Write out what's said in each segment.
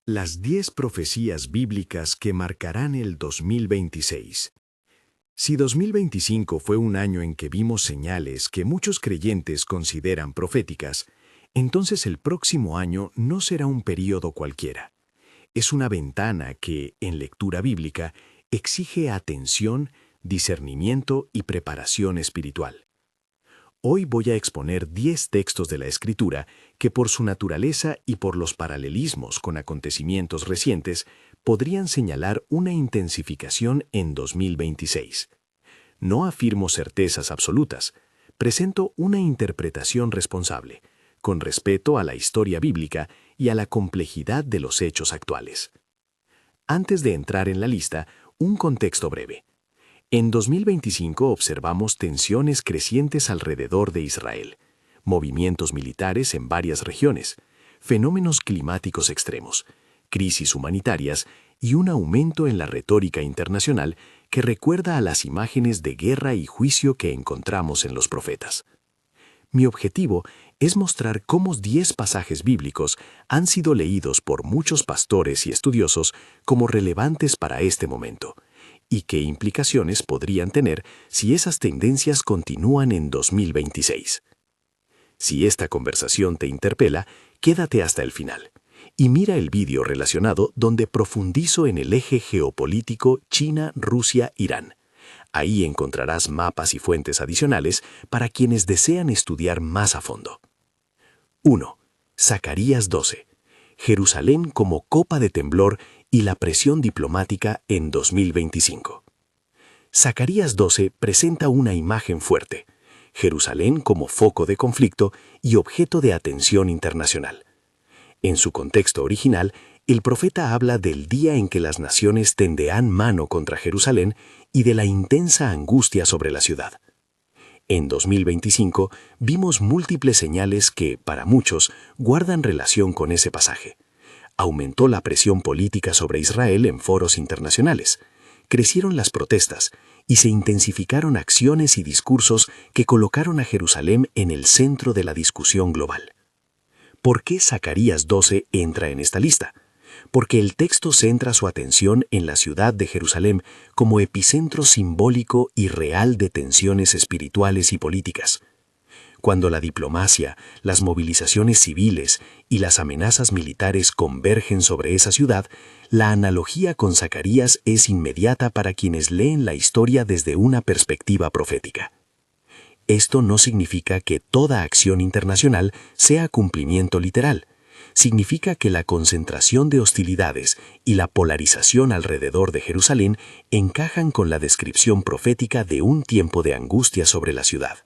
Las 10 profecías bíblicas que marcarán el 2026. Si 2025 fue un año en que vimos señales que muchos creyentes consideran proféticas, entonces el próximo año no será un período cualquiera. Es una ventana que, en lectura bíblica, exige atención, discernimiento y preparación espiritual. Hoy voy a exponer 10 textos de la Escritura que por su naturaleza y por los paralelismos con acontecimientos recientes podrían señalar una intensificación en 2026. No afirmo certezas absolutas, presento una interpretación responsable, con respeto a la historia bíblica y a la complejidad de los hechos actuales. Antes de entrar en la lista, un contexto breve. En 2025 observamos tensiones crecientes alrededor de Israel, movimientos militares en varias regiones, fenómenos climáticos extremos, crisis humanitarias y un aumento en la retórica internacional que recuerda a las imágenes de guerra y juicio que encontramos en los profetas. Mi objetivo es mostrar cómo 10 pasajes bíblicos han sido leídos por muchos pastores y estudiosos como relevantes para este momento, y qué implicaciones podrían tener si esas tendencias continúan en 2026. Si esta conversación te interpela, quédate hasta el final y mira el vídeo relacionado donde profundizo en el eje geopolítico China-Rusia-Irán. Ahí encontrarás mapas y fuentes adicionales para quienes desean estudiar más a fondo. 1. Zacarías 12. Jerusalén como copa de temblor y la presión diplomática en 2025. Zacarías 12 presenta una imagen fuerte, Jerusalén como foco de conflicto y objeto de atención internacional. En su contexto original, el profeta habla del día en que las naciones tenderán mano contra Jerusalén y de la intensa angustia sobre la ciudad. En 2025 vimos múltiples señales que, para muchos, guardan relación con ese pasaje. Aumentó la presión política sobre Israel en foros internacionales, crecieron las protestas y se intensificaron acciones y discursos que colocaron a Jerusalén en el centro de la discusión global. ¿Por qué Zacarías 12 entra en esta lista? Porque el texto centra su atención en la ciudad de Jerusalén como epicentro simbólico y real de tensiones espirituales y políticas. Cuando la diplomacia, las movilizaciones civiles y las amenazas militares convergen sobre esa ciudad, la analogía con Zacarías es inmediata para quienes leen la historia desde una perspectiva profética. Esto no significa que toda acción internacional sea cumplimiento literal. Significa que la concentración de hostilidades y la polarización alrededor de Jerusalén encajan con la descripción profética de un tiempo de angustia sobre la ciudad.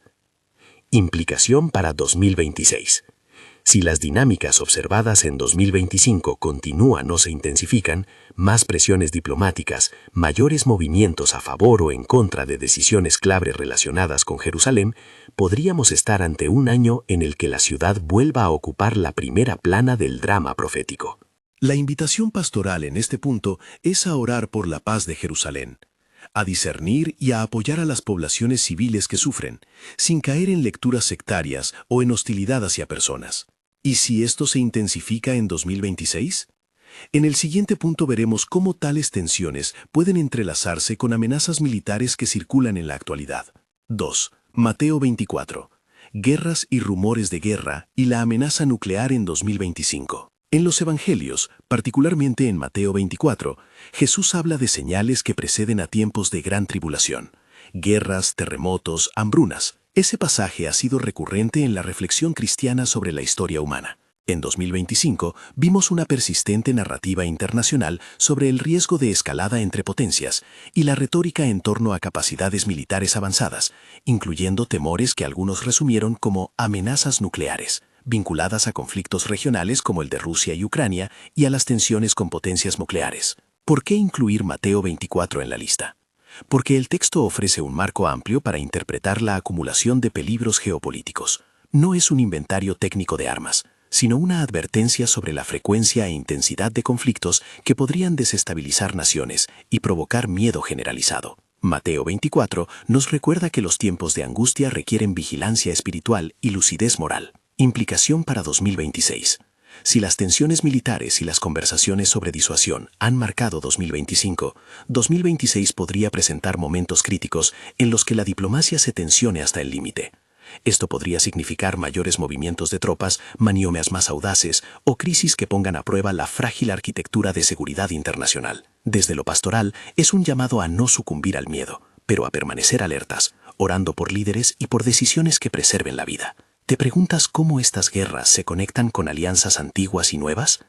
Implicación para 2026. Si las dinámicas observadas en 2025 continúan o se intensifican, más presiones diplomáticas, mayores movimientos a favor o en contra de decisiones clave relacionadas con Jerusalén, podríamos estar ante un año en el que la ciudad vuelva a ocupar la primera plana del drama profético. La invitación pastoral en este punto es a orar por la paz de Jerusalén, a discernir y a apoyar a las poblaciones civiles que sufren, sin caer en lecturas sectarias o en hostilidad hacia personas. ¿Y si esto se intensifica en 2026? En el siguiente punto veremos cómo tales tensiones pueden entrelazarse con amenazas militares que circulan en la actualidad. 2. Mateo 24. Guerras y rumores de guerra y la amenaza nuclear en 2025. En los Evangelios, particularmente en Mateo 24, Jesús habla de señales que preceden a tiempos de gran tribulación, guerras, terremotos, hambrunas. Ese pasaje ha sido recurrente en la reflexión cristiana sobre la historia humana. En 2025 vimos una persistente narrativa internacional sobre el riesgo de escalada entre potencias y la retórica en torno a capacidades militares avanzadas, incluyendo temores que algunos resumieron como amenazas nucleares, vinculadas a conflictos regionales como el de Rusia y Ucrania y a las tensiones con potencias nucleares. ¿Por qué incluir Mateo 24 en la lista? Porque el texto ofrece un marco amplio para interpretar la acumulación de peligros geopolíticos. No es un inventario técnico de armas, sino una advertencia sobre la frecuencia e intensidad de conflictos que podrían desestabilizar naciones y provocar miedo generalizado. Mateo 24 nos recuerda que los tiempos de angustia requieren vigilancia espiritual y lucidez moral. Implicación para 2026. Si las tensiones militares y las conversaciones sobre disuasión han marcado 2025, 2026 podría presentar momentos críticos en los que la diplomacia se tensione hasta el límite. Esto podría significar mayores movimientos de tropas, maniobras más audaces o crisis que pongan a prueba la frágil arquitectura de seguridad internacional. Desde lo pastoral, es un llamado a no sucumbir al miedo, pero a permanecer alertas, orando por líderes y por decisiones que preserven la vida. ¿Te preguntas cómo estas guerras se conectan con alianzas antiguas y nuevas?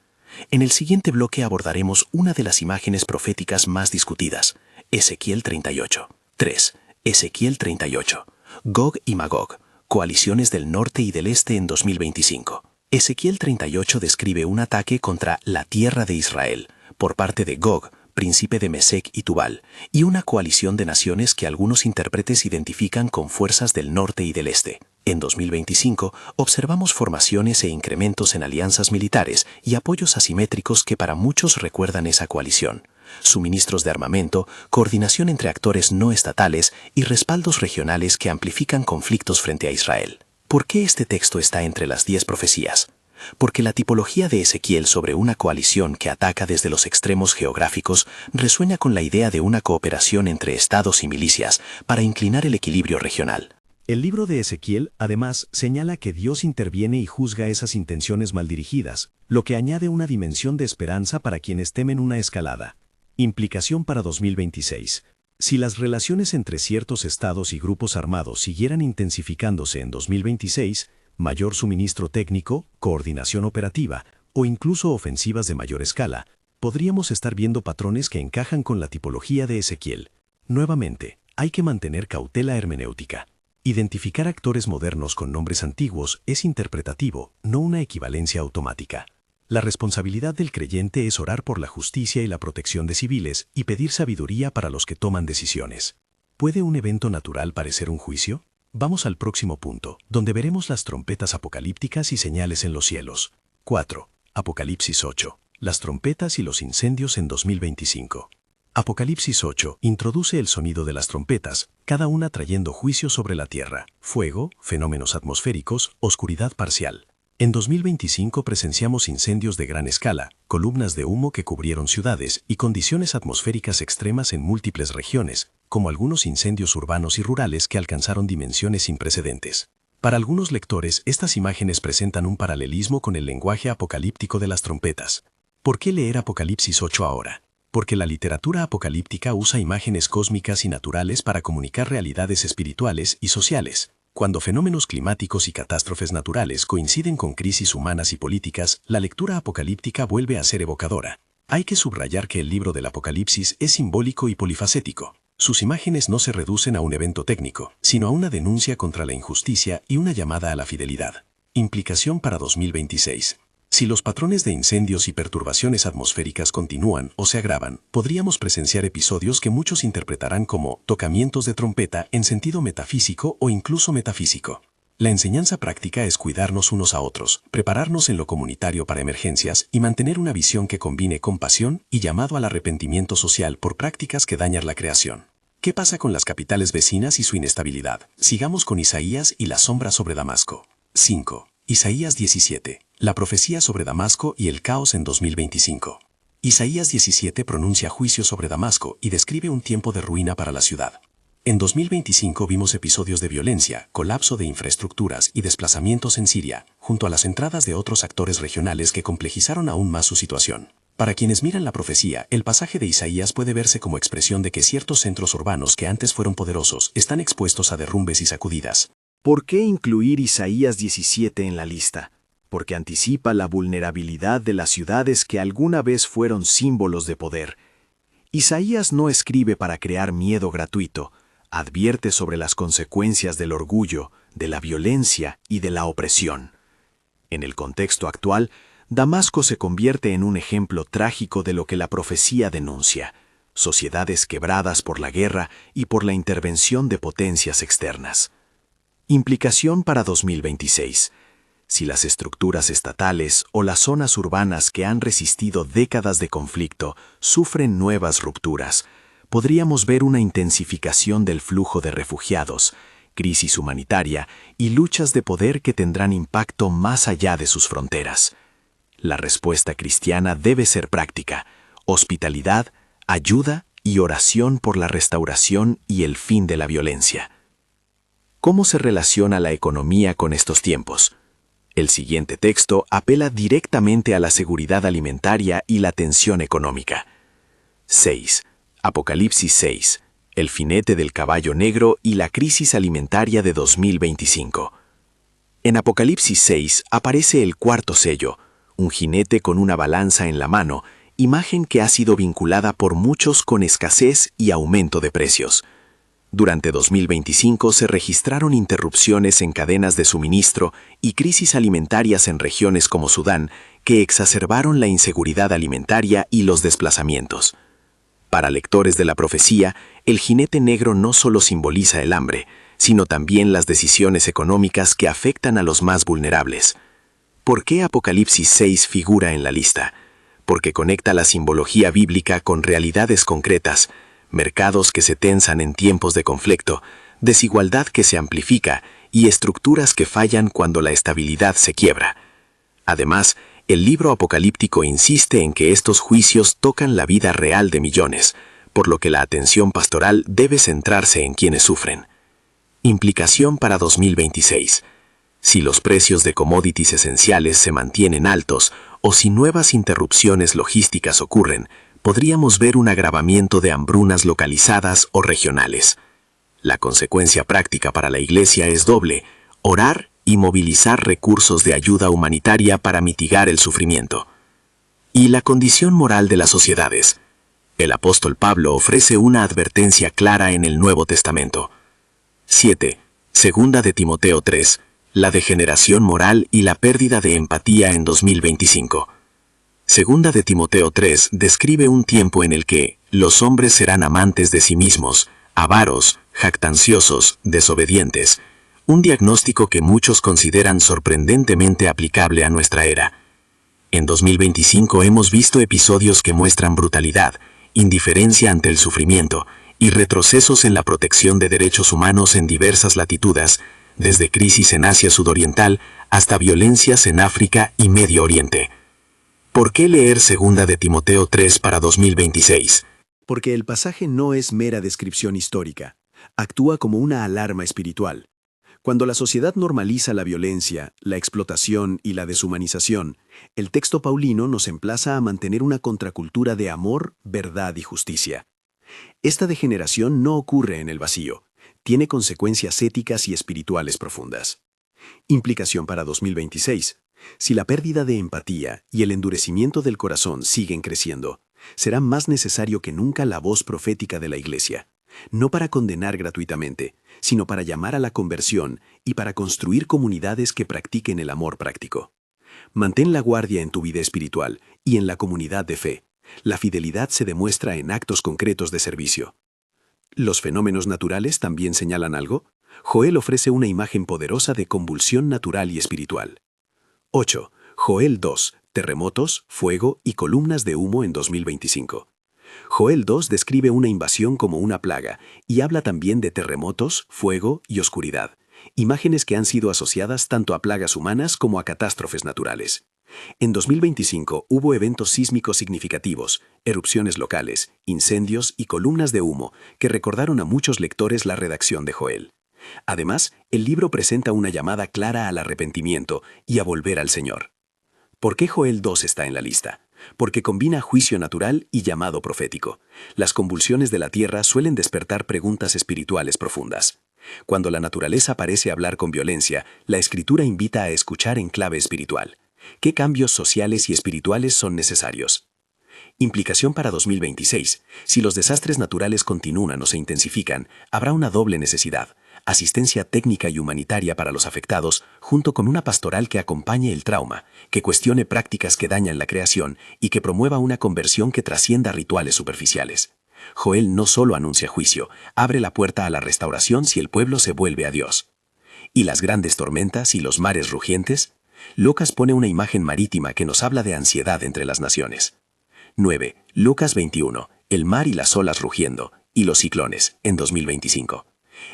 En el siguiente bloque abordaremos una de las imágenes proféticas más discutidas, Ezequiel 38. 3. Ezequiel 38. Gog y Magog, coaliciones del norte y del este en 2025. Ezequiel 38 describe un ataque contra la tierra de Israel por parte de Gog, príncipe de Mesec y Tubal, y una coalición de naciones que algunos intérpretes identifican con fuerzas del norte y del este. En 2025 observamos formaciones e incrementos en alianzas militares y apoyos asimétricos que para muchos recuerdan esa coalición. Suministros de armamento, coordinación entre actores no estatales y respaldos regionales que amplifican conflictos frente a Israel. ¿Por qué este texto está entre las 10 profecías? Porque la tipología de Ezequiel sobre una coalición que ataca desde los extremos geográficos resuena con la idea de una cooperación entre estados y milicias para inclinar el equilibrio regional. El libro de Ezequiel, además, señala que Dios interviene y juzga esas intenciones maldirigidas, lo que añade una dimensión de esperanza para quienes temen una escalada. Implicación para 2026. Si las relaciones entre ciertos estados y grupos armados siguieran intensificándose en 2026, mayor suministro técnico, coordinación operativa o incluso ofensivas de mayor escala, podríamos estar viendo patrones que encajan con la tipología de Ezequiel. Nuevamente, hay que mantener cautela hermenéutica. Identificar actores modernos con nombres antiguos es interpretativo, no una equivalencia automática. La responsabilidad del creyente es orar por la justicia y la protección de civiles y pedir sabiduría para los que toman decisiones. ¿Puede un evento natural parecer un juicio? Vamos al próximo punto, donde veremos las trompetas apocalípticas y señales en los cielos. 4. Apocalipsis 8. Las trompetas y los incendios en 2025. Apocalipsis 8 introduce el sonido de las trompetas, cada una trayendo juicio sobre la tierra, fuego, fenómenos atmosféricos, oscuridad parcial. En 2025 presenciamos incendios de gran escala, columnas de humo que cubrieron ciudades y condiciones atmosféricas extremas en múltiples regiones, como algunos incendios urbanos y rurales que alcanzaron dimensiones sin precedentes. Para algunos lectores, estas imágenes presentan un paralelismo con el lenguaje apocalíptico de las trompetas. ¿Por qué leer Apocalipsis 8 ahora? Porque la literatura apocalíptica usa imágenes cósmicas y naturales para comunicar realidades espirituales y sociales. Cuando fenómenos climáticos y catástrofes naturales coinciden con crisis humanas y políticas, la lectura apocalíptica vuelve a ser evocadora. Hay que subrayar que el libro del Apocalipsis es simbólico y polifacético. Sus imágenes no se reducen a un evento técnico, sino a una denuncia contra la injusticia y una llamada a la fidelidad. Implicación para 2026. Si los patrones de incendios y perturbaciones atmosféricas continúan o se agravan, podríamos presenciar episodios que muchos interpretarán como tocamientos de trompeta en sentido metafísico o incluso metafísico. La enseñanza práctica es cuidarnos unos a otros, prepararnos en lo comunitario para emergencias y mantener una visión que combine compasión y llamado al arrepentimiento social por prácticas que dañan la creación. ¿Qué pasa con las capitales vecinas y su inestabilidad? Sigamos con Isaías y la sombra sobre Damasco. 5. Isaías 17. La profecía sobre Damasco y el caos en 2025. Isaías 17 pronuncia juicio sobre Damasco y describe un tiempo de ruina para la ciudad. En 2025 vimos episodios de violencia, colapso de infraestructuras y desplazamientos en Siria, junto a las entradas de otros actores regionales que complejizaron aún más su situación. Para quienes miran la profecía, el pasaje de Isaías puede verse como expresión de que ciertos centros urbanos que antes fueron poderosos están expuestos a derrumbes y sacudidas. ¿Por qué incluir Isaías 17 en la lista? Porque anticipa la vulnerabilidad de las ciudades que alguna vez fueron símbolos de poder. Isaías no escribe para crear miedo gratuito, advierte sobre las consecuencias del orgullo, de la violencia y de la opresión. En el contexto actual, Damasco se convierte en un ejemplo trágico de lo que la profecía denuncia: sociedades quebradas por la guerra y por la intervención de potencias externas. Implicación para 2026. Si las estructuras estatales o las zonas urbanas que han resistido décadas de conflicto sufren nuevas rupturas, podríamos ver una intensificación del flujo de refugiados, crisis humanitaria y luchas de poder que tendrán impacto más allá de sus fronteras. La respuesta cristiana debe ser práctica: hospitalidad, ayuda y oración por la restauración y el fin de la violencia. ¿Cómo se relaciona la economía con estos tiempos? El siguiente texto apela directamente a la seguridad alimentaria y la tensión económica. 6. Apocalipsis 6. El jinete del caballo negro y la crisis alimentaria de 2025. En Apocalipsis 6 aparece el cuarto sello, un jinete con una balanza en la mano, imagen que ha sido vinculada por muchos con escasez y aumento de precios. Durante 2025 se registraron interrupciones en cadenas de suministro y crisis alimentarias en regiones como Sudán que exacerbaron la inseguridad alimentaria y los desplazamientos. Para lectores de la profecía, el jinete negro no solo simboliza el hambre, sino también las decisiones económicas que afectan a los más vulnerables. ¿Por qué Apocalipsis 6 figura en la lista? Porque conecta la simbología bíblica con realidades concretas, mercados que se tensan en tiempos de conflicto, desigualdad que se amplifica y estructuras que fallan cuando la estabilidad se quiebra. Además, el libro apocalíptico insiste en que estos juicios tocan la vida real de millones, por lo que la atención pastoral debe centrarse en quienes sufren. Implicación para 2026. Si los precios de commodities esenciales se mantienen altos o si nuevas interrupciones logísticas ocurren, podríamos ver un agravamiento de hambrunas localizadas o regionales. La consecuencia práctica para la Iglesia es doble: orar y movilizar recursos de ayuda humanitaria para mitigar el sufrimiento. Y la condición moral de las sociedades. El apóstol Pablo ofrece una advertencia clara en el Nuevo Testamento. 7. Segunda de Timoteo 3. La degeneración moral y la pérdida de empatía en 2025. Segunda de Timoteo 3 describe un tiempo en el que los hombres serán amantes de sí mismos, avaros, jactanciosos, desobedientes. Un diagnóstico que muchos consideran sorprendentemente aplicable a nuestra era. En 2025 hemos visto episodios que muestran brutalidad, indiferencia ante el sufrimiento y retrocesos en la protección de derechos humanos en diversas latitudes, desde crisis en Asia Sudoriental hasta violencias en África y Medio Oriente. ¿Por qué leer Segunda de Timoteo 3 para 2026? Porque el pasaje no es mera descripción histórica, actúa como una alarma espiritual. Cuando la sociedad normaliza la violencia, la explotación y la deshumanización, el texto paulino nos emplaza a mantener una contracultura de amor, verdad y justicia. Esta degeneración no ocurre en el vacío, tiene consecuencias éticas y espirituales profundas. Implicación para 2026. Si la pérdida de empatía y el endurecimiento del corazón siguen creciendo, será más necesario que nunca la voz profética de la Iglesia, no para condenar gratuitamente, sino para llamar a la conversión y para construir comunidades que practiquen el amor práctico. Mantén la guardia en tu vida espiritual y en la comunidad de fe. La fidelidad se demuestra en actos concretos de servicio. ¿Los fenómenos naturales también señalan algo? Joel ofrece una imagen poderosa de convulsión natural y espiritual. 8. Joel 2. Terremotos, fuego y columnas de humo en 2025. Joel 2 describe una invasión como una plaga y habla también de terremotos, fuego y oscuridad, imágenes que han sido asociadas tanto a plagas humanas como a catástrofes naturales. En 2025 hubo eventos sísmicos significativos, erupciones locales, incendios y columnas de humo que recordaron a muchos lectores la redacción de Joel. Además, el libro presenta una llamada clara al arrepentimiento y a volver al Señor. ¿Por qué Joel 2 está en la lista? Porque combina juicio natural y llamado profético. Las convulsiones de la tierra suelen despertar preguntas espirituales profundas. Cuando la naturaleza parece hablar con violencia, la Escritura invita a escuchar en clave espiritual. ¿Qué cambios sociales y espirituales son necesarios? Implicación para 2026. Si los desastres naturales continúan o se intensifican, habrá una doble necesidad: asistencia técnica y humanitaria para los afectados, junto con una pastoral que acompañe el trauma, que cuestione prácticas que dañan la creación y que promueva una conversión que trascienda rituales superficiales. Joel no solo anuncia juicio, abre la puerta a la restauración si el pueblo se vuelve a Dios. ¿Y las grandes tormentas y los mares rugientes? Lucas pone una imagen marítima que nos habla de ansiedad entre las naciones. 9. Lucas 21. El mar y las olas rugiendo, y los ciclones, en 2025.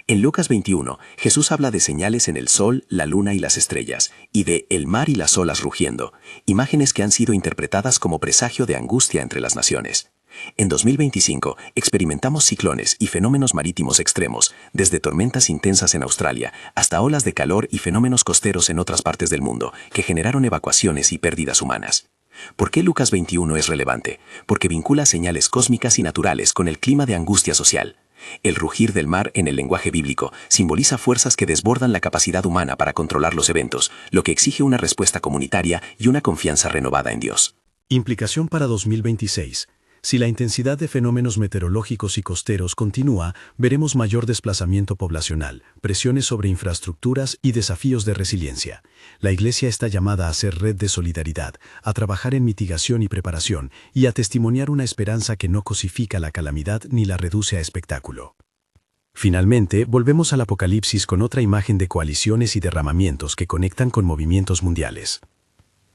En Lucas 21, Jesús habla de señales en el sol, la luna y las estrellas, y de el mar y las olas rugiendo, imágenes que han sido interpretadas como presagio de angustia entre las naciones. En 2025 experimentamos ciclones y fenómenos marítimos extremos, desde tormentas intensas en Australia hasta olas de calor y fenómenos costeros en otras partes del mundo, que generaron evacuaciones y pérdidas humanas. ¿Por qué Lucas 21 es relevante? Porque vincula señales cósmicas y naturales con el clima de angustia social. El rugir del mar en el lenguaje bíblico simboliza fuerzas que desbordan la capacidad humana para controlar los eventos, lo que exige una respuesta comunitaria y una confianza renovada en Dios. Implicación para 2026. Si la intensidad de fenómenos meteorológicos y costeros continúa, veremos mayor desplazamiento poblacional, presiones sobre infraestructuras y desafíos de resiliencia. La Iglesia está llamada a ser red de solidaridad, a trabajar en mitigación y preparación, y a testimoniar una esperanza que no cosifica la calamidad ni la reduce a espectáculo. Finalmente, volvemos al Apocalipsis con otra imagen de coaliciones y derramamientos que conectan con movimientos mundiales.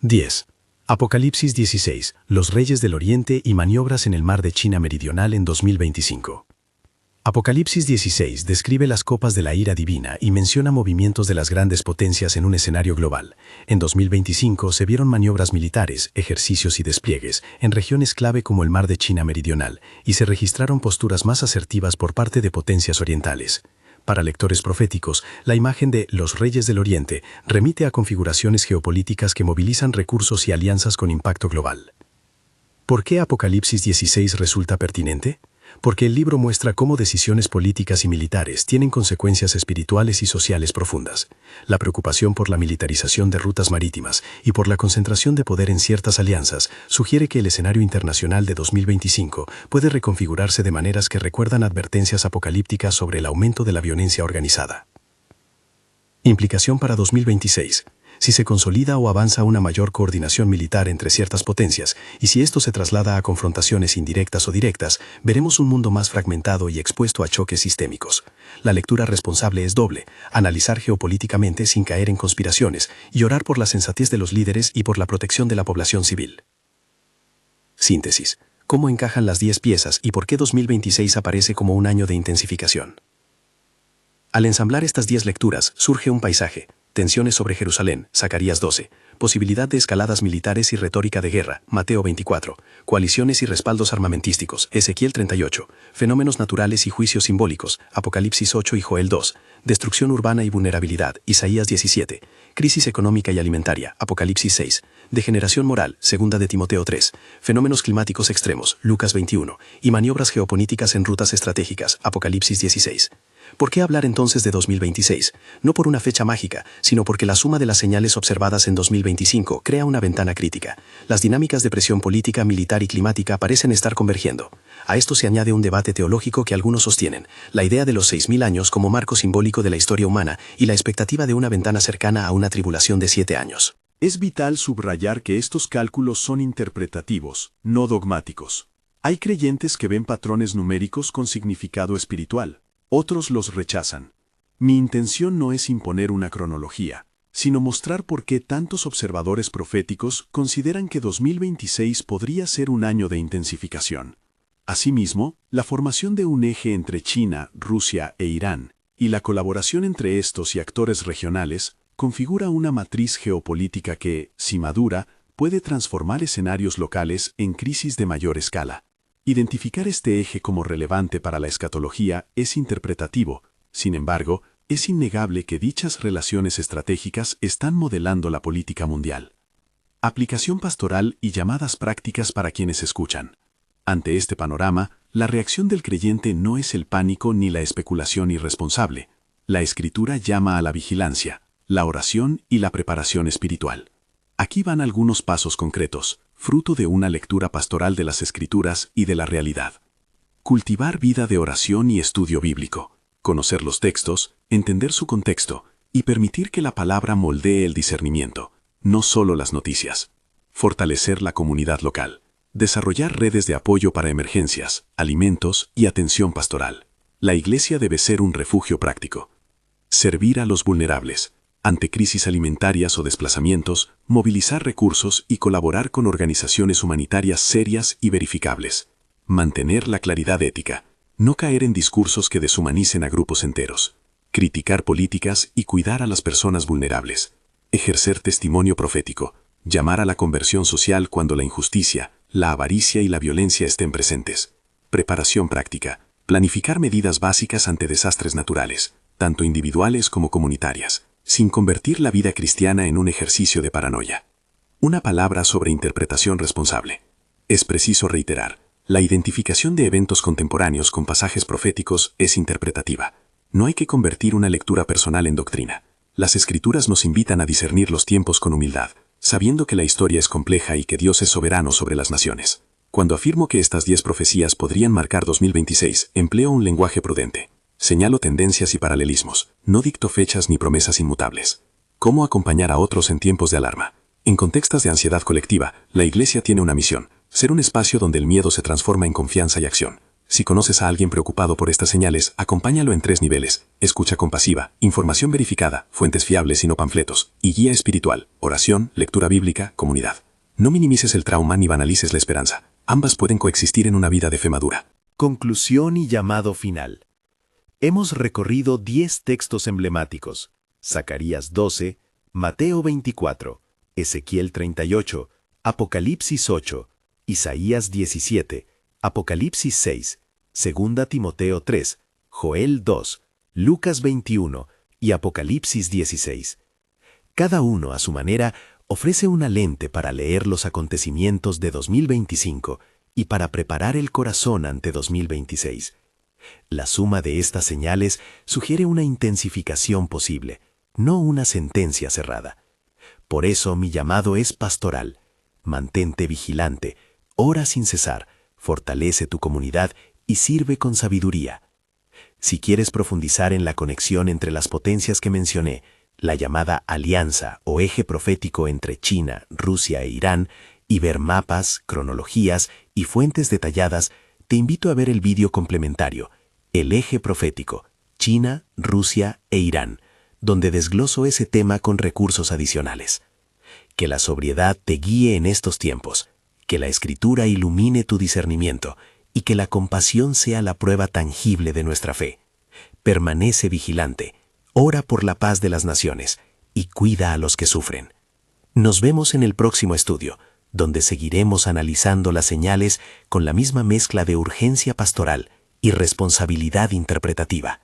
10. Apocalipsis 16, los reyes del Oriente y maniobras en el mar de China Meridional en 2025. Apocalipsis 16 describe las copas de la ira divina y menciona movimientos de las grandes potencias en un escenario global. En 2025 se vieron maniobras militares, ejercicios y despliegues en regiones clave como el mar de China Meridional, y se registraron posturas más asertivas por parte de potencias orientales. Para lectores proféticos, la imagen de los reyes del Oriente remite a configuraciones geopolíticas que movilizan recursos y alianzas con impacto global. ¿Por qué Apocalipsis 16 resulta pertinente? Porque el libro muestra cómo decisiones políticas y militares tienen consecuencias espirituales y sociales profundas. La preocupación por la militarización de rutas marítimas y por la concentración de poder en ciertas alianzas sugiere que el escenario internacional de 2025 puede reconfigurarse de maneras que recuerdan advertencias apocalípticas sobre el aumento de la violencia organizada. Implicación para 2026. Si se consolida o avanza una mayor coordinación militar entre ciertas potencias, y si esto se traslada a confrontaciones indirectas o directas, veremos un mundo más fragmentado y expuesto a choques sistémicos. La lectura responsable es doble: analizar geopolíticamente sin caer en conspiraciones y orar por la sensatez de los líderes y por la protección de la población civil. Síntesis. ¿Cómo encajan las 10 piezas y por qué 2026 aparece como un año de intensificación? Al ensamblar estas 10 lecturas, surge un paisaje: tensiones sobre Jerusalén, Zacarías 12, posibilidad de escaladas militares y retórica de guerra, Mateo 24, coaliciones y respaldos armamentísticos, Ezequiel 38, fenómenos naturales y juicios simbólicos, Apocalipsis 8 y Joel 2, destrucción urbana y vulnerabilidad, Isaías 17, crisis económica y alimentaria, Apocalipsis 6, degeneración moral, 2 de Timoteo 3, fenómenos climáticos extremos, Lucas 21, y maniobras geopolíticas en rutas estratégicas, Apocalipsis 16. ¿Por qué hablar entonces de 2026? No por una fecha mágica, sino porque la suma de las señales observadas en 2025 crea una ventana crítica. Las dinámicas de presión política, militar y climática parecen estar convergiendo. A esto se añade un debate teológico que algunos sostienen: la idea de los 6.000 años como marco simbólico de la historia humana y la expectativa de una ventana cercana a una tribulación de 7 años. Es vital subrayar que estos cálculos son interpretativos, no dogmáticos. Hay creyentes que ven patrones numéricos con significado espiritual. Otros los rechazan. Mi intención no es imponer una cronología, sino mostrar por qué tantos observadores proféticos consideran que 2026 podría ser un año de intensificación. Asimismo, la formación de un eje entre China, Rusia e Irán, y la colaboración entre estos y actores regionales, configura una matriz geopolítica que, si madura, puede transformar escenarios locales en crisis de mayor escala. Identificar este eje como relevante para la escatología es interpretativo. Sin embargo, es innegable que dichas relaciones estratégicas están modelando la política mundial. Aplicación pastoral y llamadas prácticas para quienes escuchan. Ante este panorama, la reacción del creyente no es el pánico ni la especulación irresponsable. La Escritura llama a la vigilancia, la oración y la preparación espiritual. Aquí van algunos pasos concretos, fruto de una lectura pastoral de las Escrituras y de la realidad. Cultivar vida de oración y estudio bíblico. Conocer los textos, entender su contexto y permitir que la palabra moldee el discernimiento, no solo las noticias. Fortalecer la comunidad local. Desarrollar redes de apoyo para emergencias, alimentos y atención pastoral. La iglesia debe ser un refugio práctico. Servir a los vulnerables. Ante crisis alimentarias o desplazamientos, movilizar recursos y colaborar con organizaciones humanitarias serias y verificables. Mantener la claridad ética. No caer en discursos que deshumanicen a grupos enteros. Criticar políticas y cuidar a las personas vulnerables. Ejercer testimonio profético. Llamar a la conversión social cuando la injusticia, la avaricia y la violencia estén presentes. Preparación práctica. Planificar medidas básicas ante desastres naturales, tanto individuales como comunitarias, sin convertir la vida cristiana en un ejercicio de paranoia. Una palabra sobre interpretación responsable. Es preciso reiterar, la identificación de eventos contemporáneos con pasajes proféticos es interpretativa. No hay que convertir una lectura personal en doctrina. Las Escrituras nos invitan a discernir los tiempos con humildad, sabiendo que la historia es compleja y que Dios es soberano sobre las naciones. Cuando afirmo que estas 10 profecías podrían marcar 2026, empleo un lenguaje prudente. Señalo tendencias y paralelismos, no dicto fechas ni promesas inmutables. ¿Cómo acompañar a otros en tiempos de alarma? En contextos de ansiedad colectiva, la Iglesia tiene una misión: ser un espacio donde el miedo se transforma en confianza y acción. Si conoces a alguien preocupado por estas señales, acompáñalo en 3 niveles: escucha compasiva, información verificada, fuentes fiables y no panfletos, y guía espiritual, oración, lectura bíblica, comunidad. No minimices el trauma ni banalices la esperanza. Ambas pueden coexistir en una vida de fe madura. Conclusión y llamado final. Hemos recorrido 10 textos emblemáticos: Zacarías 12, Mateo 24, Ezequiel 38, Apocalipsis 8, Isaías 17, Apocalipsis 6, 2 Timoteo 3, Joel 2, Lucas 21 y Apocalipsis 16. Cada uno, a su manera, ofrece una lente para leer los acontecimientos de 2025 y para preparar el corazón ante 2026. La suma de estas señales sugiere una intensificación posible, no una sentencia cerrada. Por eso mi llamado es pastoral. Mantente vigilante, ora sin cesar, fortalece tu comunidad y sirve con sabiduría. Si quieres profundizar en la conexión entre las potencias que mencioné, la llamada alianza o eje profético entre China, Rusia e Irán, y ver mapas, cronologías y fuentes detalladas, te invito a ver el vídeo complementario, El eje profético, China, Rusia e Irán, donde desgloso ese tema con recursos adicionales. Que la sobriedad te guíe en estos tiempos, que la Escritura ilumine tu discernimiento y que la compasión sea la prueba tangible de nuestra fe. Permanece vigilante, ora por la paz de las naciones y cuida a los que sufren. Nos vemos en el próximo estudio, donde seguiremos analizando las señales con la misma mezcla de urgencia pastoral y responsabilidad interpretativa.